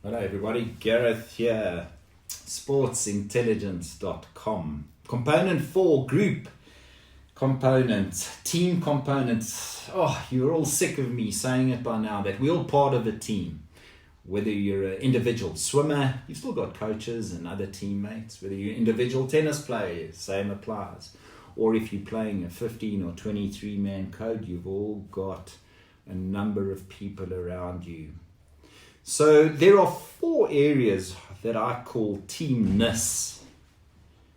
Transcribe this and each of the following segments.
Hello everybody, Gareth here, sportsintelligence.com. Component 4, group components, team components. Oh, you're all sick of me saying it by now that we're all part of a team. Whether you're an individual swimmer, you've still got coaches and other teammates. Whether you're individual tennis players, same applies. Or if you're playing a 15 or 23-man code, you've all got a number of people around you. So there are 4 areas that I call teamness,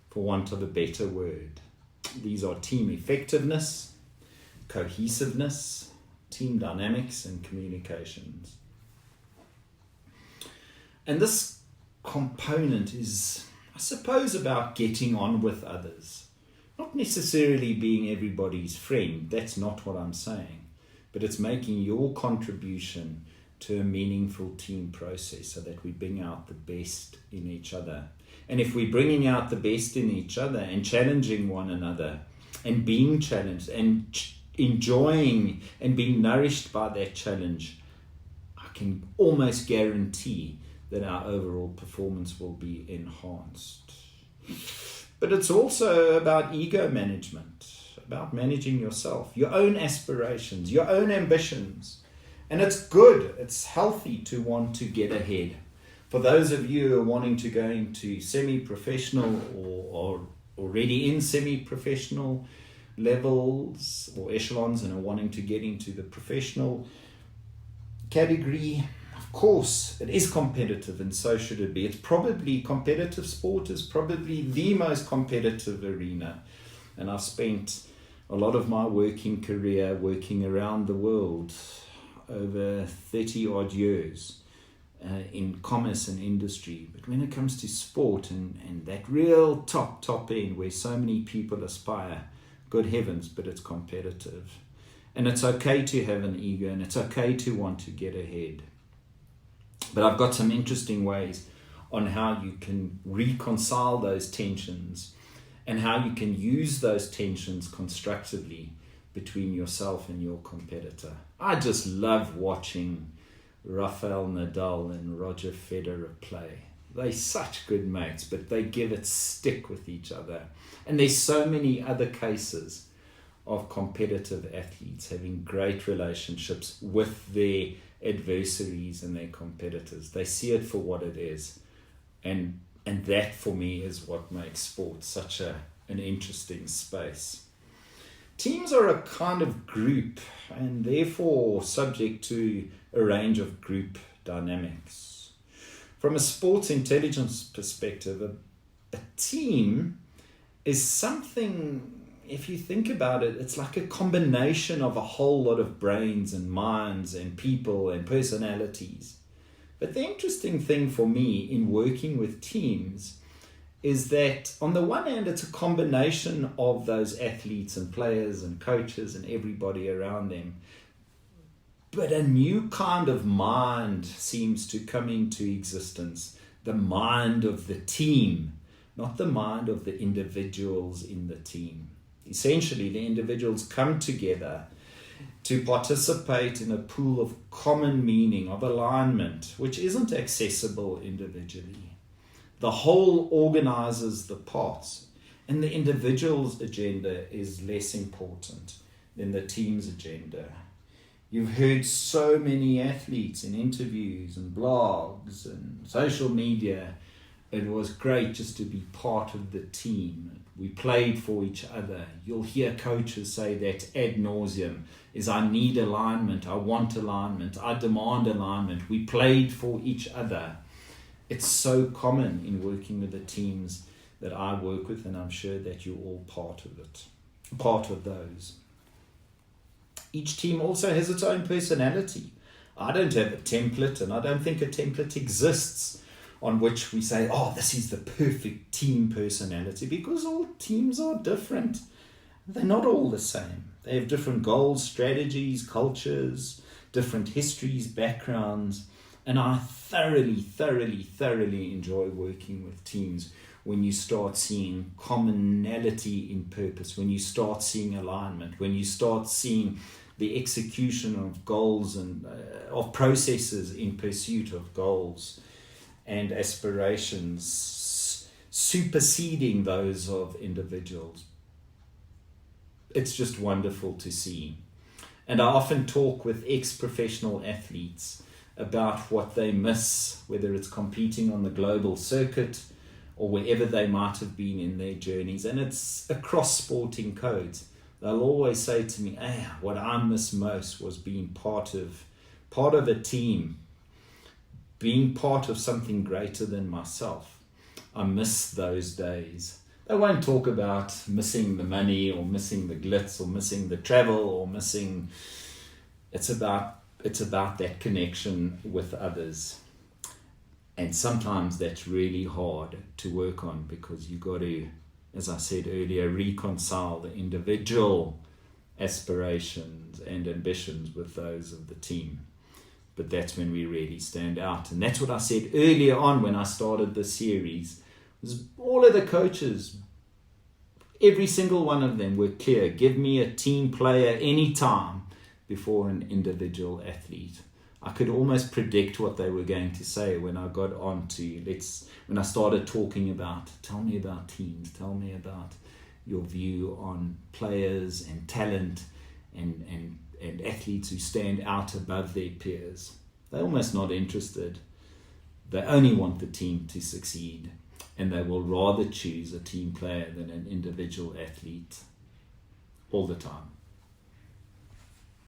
for want of a better word. These are team effectiveness, cohesiveness, team dynamics, and communications. And this component is, I suppose, about getting on with others. Not necessarily being everybody's friend, that's not what I'm saying, but it's making your contribution to a meaningful team process so that we bring out the best in each other. And if we're bringing out the best in each other and challenging one another and being challenged and enjoying and being nourished by that challenge, I can almost guarantee that our overall performance will be enhanced. But it's also about ego management, about managing yourself, your own aspirations, your own ambitions. And it's good, it's healthy to want to get ahead. For those of you who are wanting to go into semi-professional or already in semi-professional levels or echelons and are wanting to get into the professional category, of course, it is competitive and so should it be. It's probably, competitive sport is probably the most competitive arena. And I've spent a lot of my working career working around the world, over 30 odd years in commerce and industry. But when it comes to sport and that real top end where so many people aspire, good heavens, but it's competitive. And it's okay to have an ego and it's okay to want to get ahead. But I've got some interesting ways on how you can reconcile those tensions and how you can use those tensions constructively between yourself and your competitor. I just love watching Rafael Nadal and Roger Federer play. They're such good mates, but they give it stick with each other. And there's so many other cases of competitive athletes having great relationships with their adversaries and their competitors. They see it for what it is. And that for me is what makes sport such an interesting space. Teams are a kind of group and therefore subject to a range of group dynamics. From a sports intelligence perspective, a team is something, if you think about it, it's like a combination of a whole lot of brains and minds and people and personalities. But the interesting thing for me in working with teams is that on the one hand, it's a combination of those athletes and players and coaches and everybody around them. But a new kind of mind seems to come into existence, the mind of the team, not the mind of the individuals in the team. Essentially, the individuals come together to participate in a pool of common meaning, of alignment, which isn't accessible individually. The whole organizes the parts, and the individual's agenda is less important than the team's agenda. You've heard so many athletes in interviews and blogs and social media. It was great just to be part of the team. We played for each other. You'll hear coaches say that ad nauseum is I need alignment, I want alignment, I demand alignment. We played for each other. It's so common in working with the teams that I work with, and I'm sure that you're all part of it, part of those. Each team also has its own personality. I don't have a template, and I don't think a template exists on which we say, oh, this is the perfect team personality, because all teams are different. They're not all the same. They have different goals, strategies, cultures, different histories, backgrounds. And I thoroughly enjoy working with teams when you start seeing commonality in purpose, when you start seeing alignment, when you start seeing the execution of goals and of processes in pursuit of goals and aspirations superseding those of individuals. It's just wonderful to see. And I often talk with ex-professional athletes about what they miss, whether it's competing on the global circuit or wherever they might have been in their journeys. And it's across sporting codes. They'll always say to me, what I miss most was being part of a team, being part of something greater than myself. I miss those days. They won't talk about missing the money or missing the glitz or missing the travel or missing. It's about that connection with others. And sometimes that's really hard to work on, because you've got to, as I said earlier, reconcile the individual aspirations and ambitions with those of the team. But that's when we really stand out. And that's what I said earlier on when I started the series. Was all of the coaches, every single one of them were clear. Give me a team player anytime before an individual athlete. I could almost predict what they were going to say when I got on to, when I started talking about, tell me about teams, tell me about your view on players and talent and athletes who stand out above their peers. They're almost not interested. They only want the team to succeed, and they will rather choose a team player than an individual athlete all the time.